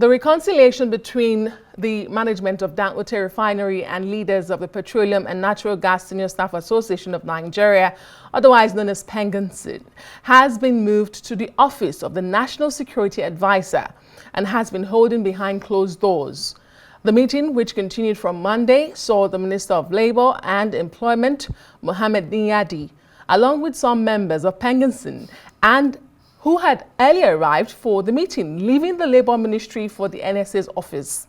The reconciliation between the management of Dangote Refinery and leaders of the Petroleum and Natural Gas Senior Staff Association of Nigeria, otherwise known as PENGASSAN, has been moved to the office of the National Security Advisor and has been holding behind closed doors. The meeting, which continued from Monday, saw the Minister of Labour and Employment, Mohammed Niyadi, along with some members of PENGASSAN and who had earlier arrived for the meeting, leaving the Labour Ministry for the NSA's office.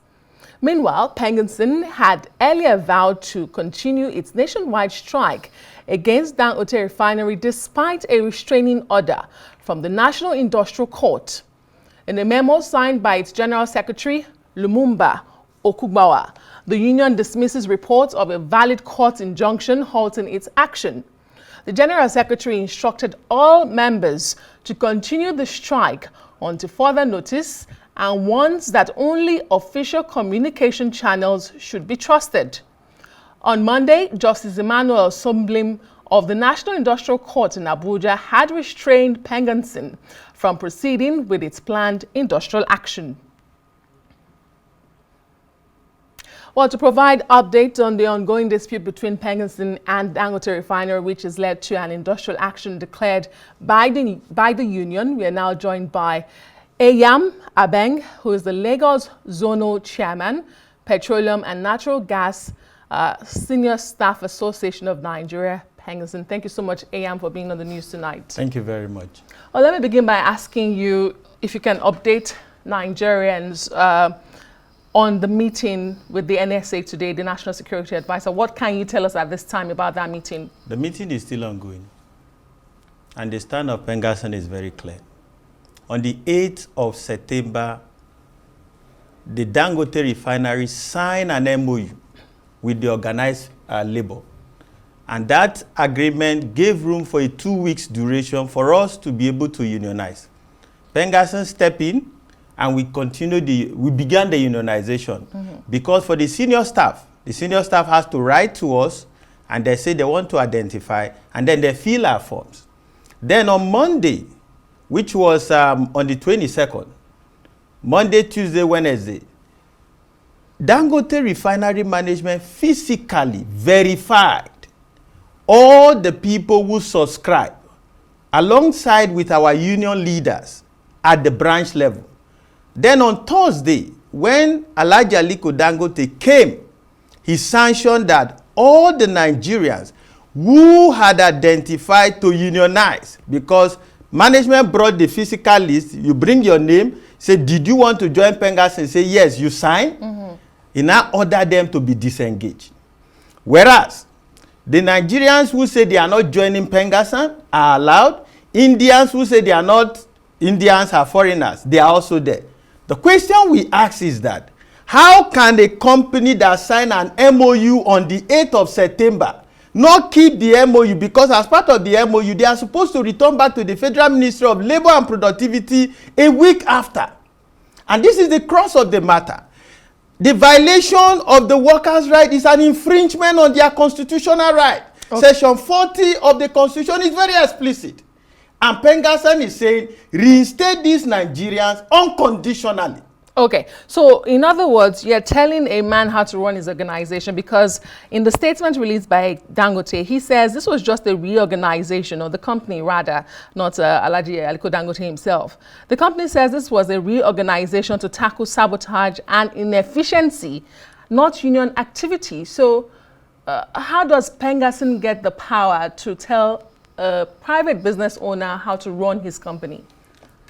Meanwhile, PENGASSAN had earlier vowed to continue its nationwide strike against Dangote Refinery despite a restraining order from the National Industrial Court. In a memo signed by its General Secretary, Lumumba Okugbawa, the union dismisses reports of a valid court injunction halting its action. The General Secretary instructed all members to continue the strike until further notice and warns that only official communication channels should be trusted. On Monday, Justice Emmanuel Somblim of the National Industrial Court in Abuja had restrained PENGASSAN from proceeding with its planned industrial action. Well, to provide updates on the ongoing dispute between PENGASSAN and Dangote Refinery, which has led to an industrial action declared by the union, we are now joined by Eyam Abeng, who is the Lagos Zonal Chairman, Petroleum and Natural Gas Senior Staff Association of Nigeria, PENGASSAN. Thank you so much, Eyam, for being on the news tonight. Thank you very much. Well, let me begin by asking you if you can update Nigerians on the meeting with the NSA today, the National Security Advisor. What can you tell us at this time about that meeting? The meeting is still ongoing, and the stand of PENGASSAN is very clear. On the 8th of September, the Dangote Refinery signed an MOU with the organized labor, and that agreement gave room for a 2 weeks duration for us to be able to unionize. PENGASSAN stepped in, and we began the unionization because for the senior staff has to write to us and they say they want to identify and then they fill our forms. Then on Monday, which was on the 22nd, Monday, Tuesday, Wednesday, Dangote Refinery Management physically verified all the people who subscribe alongside with our union leaders at the branch level. Then on Thursday, when Aliko Dangote came, he sanctioned that all the Nigerians who had identified to unionize, because management brought the physical list, you bring your name, say, did you want to join PENGASSAN? Say, yes, you sign. He now ordered them to be disengaged. Whereas, the Nigerians who say they are not joining PENGASSAN are allowed. Indians who say they are not Indians, are foreigners, they are also there. The question we ask is that, how can a company that signed an MOU on the 8th of September not keep the MOU? Because as part of the MOU, they are supposed to return back to the Federal Ministry of Labour and Productivity a week after. And this is the crux of the matter. The violation of the workers' right is an infringement on their constitutional right. Okay. Section 40 of the Constitution is very explicit. And PENGASSAN is saying, reinstate these Nigerians unconditionally. Okay, so in other words, you're telling a man how to run his organization, because in the statement released by Dangote, he says this was just a reorganization, or the company rather, not Aliko Dangote himself. The company says this was a reorganization to tackle sabotage and inefficiency, not union activity. So how does PENGASSAN get the power to tell a private business owner how to run his company?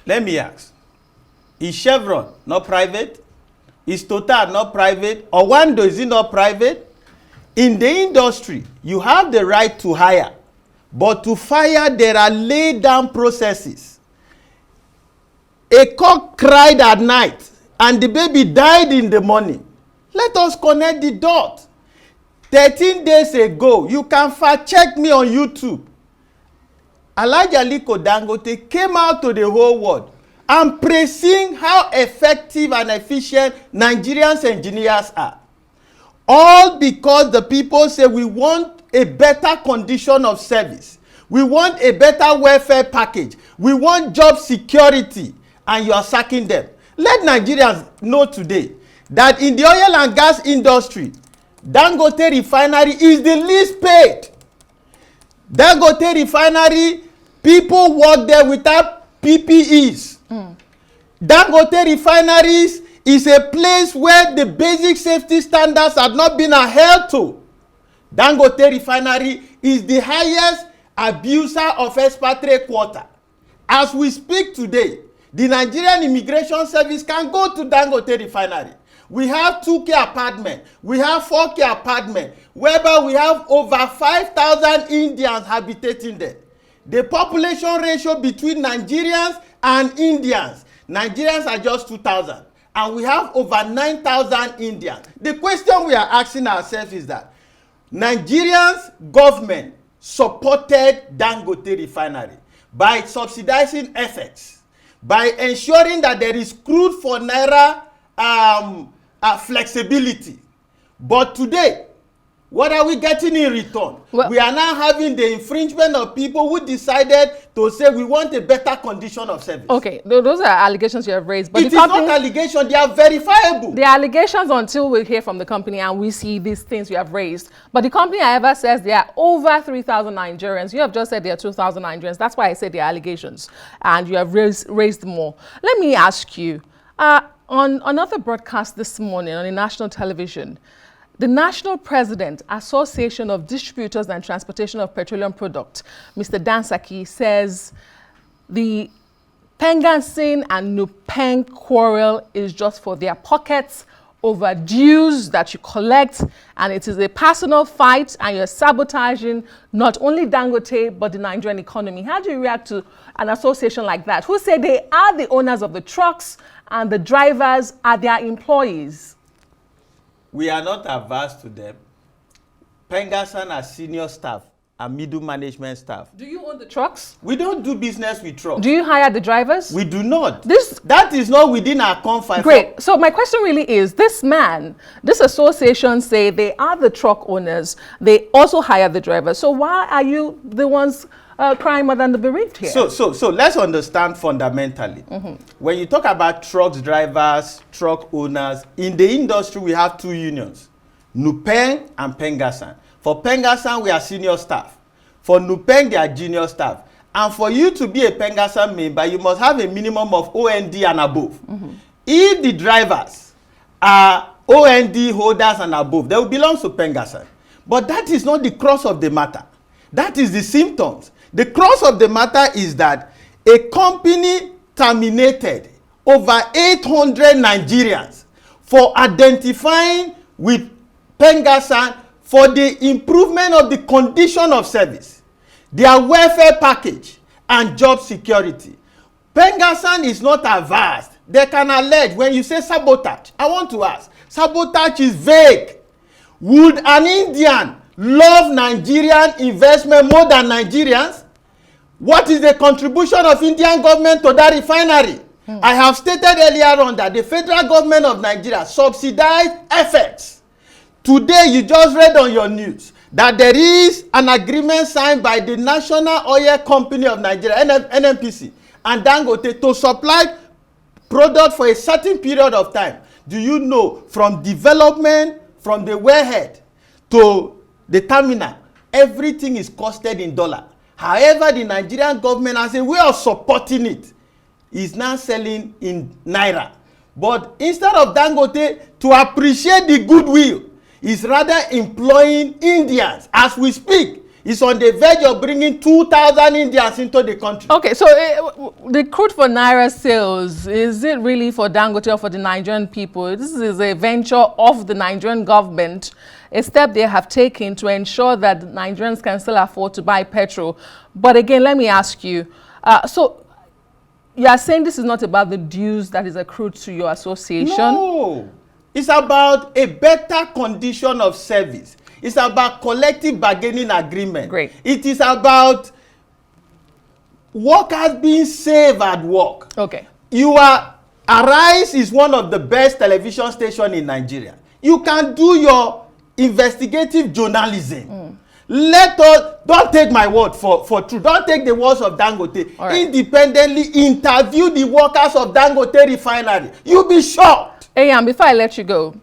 Let me ask, is Chevron not private? Is Total not private? Or Wando, is it not private? In the industry, you have the right to hire, but to fire, there are laid down processes. A cock cried at night and the baby died in the morning. Let us connect the dots. 13 days ago, you can fact check me on YouTube. Aliko Dangote came out to the whole world and praising how effective and efficient Nigerian engineers are. All because the people say we want a better condition of service. We want a better welfare package. We want job security. And you are sacking them. Let Nigerians know today that in the oil and gas industry, Dangote refinery is the least paid. Dangote refinery, people work there without PPEs. Dangote refineries is a place where the basic safety standards have not been adhered to. Dangote refinery is the highest abuser of expatriate quota. As we speak today, the Nigerian Immigration Service can go to Dangote refinery. We have 2K apartments, we have 4K apartments, whereby we have over 5,000 Indians habitating there. The population ratio between Nigerians and Indians, Nigerians are just 2,000, and we have over 9,000 Indians. The question we are asking ourselves is that Nigerians government supported Dangote refinery by subsidizing efforts, by ensuring that there is crude for naira flexibility. But today, what are we getting in return? Well, we are now having the infringement of people who decided to say we want a better condition of service. Okay, those are allegations you have raised. But it is not allegations, they are verifiable. The allegations until we hear from the company and we see these things you have raised. But the company, however, says there are over 3,000 Nigerians. You have just said there are 2,000 Nigerians. That's why I said the allegations. And you have raised more. Let me ask you, on another broadcast this morning on the national television, the National President, Association of Distributors and Transportation of Petroleum Products, Mr. Dansaki, says the PENGASSAN and NUPENG quarrel is just for their pockets over dues that you collect, and it is a personal fight, and you're sabotaging not only Dangote but the Nigerian economy. How do you react to an association like that, who say they are the owners of the trucks and the drivers are their employees? We are not averse to them. PENGASSAN are senior staff and middle management staff. Do you own the trucks? We don't do business with trucks. Do you hire the drivers? We do not. That is not within our confines. Great. So my question really is, this association say they are the truck owners. They also hire the drivers. So why are you the ones crying more than the bereaved here? So let's understand fundamentally. When you talk about trucks drivers, truck owners, in the industry we have two unions, NUPENG and PENGASSAN. For PENGASSAN, we are senior staff. For NUPENG, they are junior staff. And for you to be a PENGASSAN member, you must have a minimum of OND and above. If the drivers are OND holders and above, they will belong to PENGASSAN. But that is not the crux of the matter. That is the symptoms. The crux of the matter is that a company terminated over 800 Nigerians for identifying with PENGASSAN for the improvement of the condition of service, their welfare package, and job security. PENGASSAN is not averse. They can allege. When you say sabotage, I want to ask, sabotage is vague. Would an Indian love Nigerian investment more than Nigerians? What is the contribution of Indian government to that refinery? I have stated earlier on that the federal government of Nigeria subsidized efforts. Today, you just read on your news that there is an agreement signed by the National Oil Company of Nigeria, NNPC, and Dangote to supply product for a certain period of time. Do you know, from development, from the wellhead to the terminal, everything is costed in dollar. However, the Nigerian government, as a way of supporting it, is now selling in naira. But instead of Dangote to appreciate the goodwill, is rather employing Indians. As we speak, it's on the verge of bringing 2,000 Indians into the country. Okay, so the crude for naira sales, is it really for Dangote or for the Nigerian people? This is a venture of the Nigerian government, a step they have taken to ensure that Nigerians can still afford to buy petrol. But again, let me ask you, so you are saying this is not about the dues that is accrued to your association? No. It's about a better condition of service. It's about collective bargaining agreement. Great. It is about workers being safe at work. Okay. Arise is one of the best television stations in Nigeria. You can do your investigative journalism. let us, don't take my word for true, don't take the words of Dangote. Right. Independently interview the workers of Dangote refinery. You'll be shocked. Eyam, before I let you go,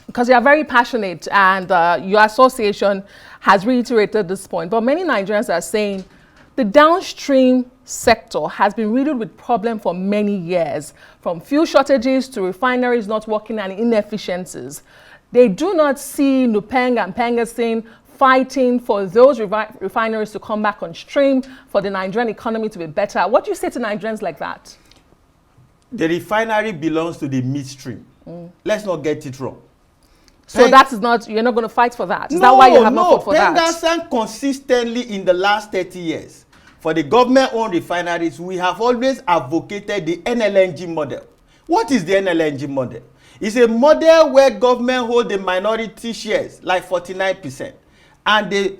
because you are very passionate and your association has reiterated this point, but many Nigerians are saying the downstream sector has been riddled with problems for many years, from fuel shortages to refineries not working and inefficiencies. They do not see NUPENG and PENGASSAN fighting for those refineries to come back on stream, for the Nigerian economy to be better. What do you say to Nigerians like that? The refinery belongs to the midstream. Let's not get it wrong. So that is not, you're not going to fight for that? Is that why you have not fought for that? PENGASSAN consistently in the last 30 years, for the government-owned refineries, we have always advocated the NLNG model. What is the NLNG model? It's a model where government hold the minority shares, like 49%, and the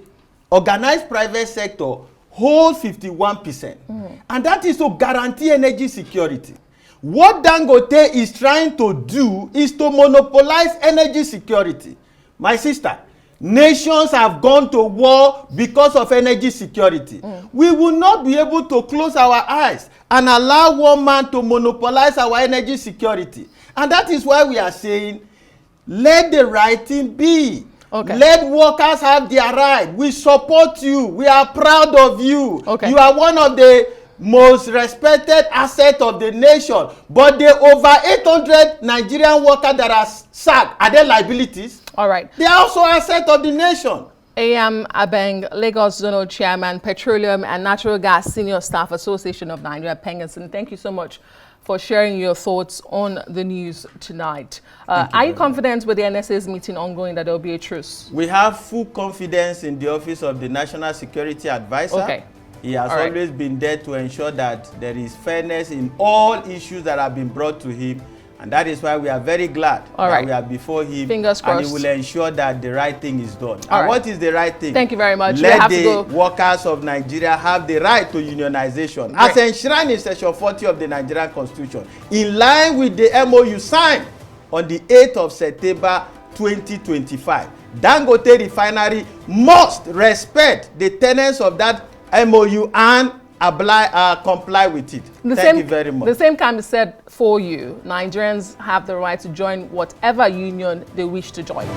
organized private sector hold 51%. And that is to guarantee energy security. What Dangote is trying to do is to monopolize energy security. My sister, nations have gone to war because of energy security. We will not be able to close our eyes and allow one man to monopolize our energy security. And that is why we are saying, let the right thing be. Okay. Let workers have their right. We support you. We are proud of you. Okay. You are one of the most respected asset of the nation. But the over 800 Nigerian workers that are sacked, are they liabilities? All right. They are also asset of the nation. Eyam Abeng, Lagos Zonal Chairman, Petroleum and Natural Gas Senior Staff Association of Nigeria, PENGASSAN. Thank you so much for sharing your thoughts on the news tonight. Are you confident with the NSA's meeting ongoing that there will be a truce? We have full confidence in the Office of the National Security Advisor. Okay. He has always been there to ensure that there is fairness in all issues that have been brought to him. And that is why we are very glad that we are before him. Fingers crossed. And he will ensure that the right thing is done. And what is the right thing? Thank you very much. Let the workers of Nigeria have the right to unionization, as enshrined in Section 40 of the Nigerian Constitution, in line with the MOU signed on the 8th of September 2025. Dangote Refinery must respect the tenets of that MOU and comply with it. Thank you very much. The same can be said for you. Nigerians have the right to join whatever union they wish to join.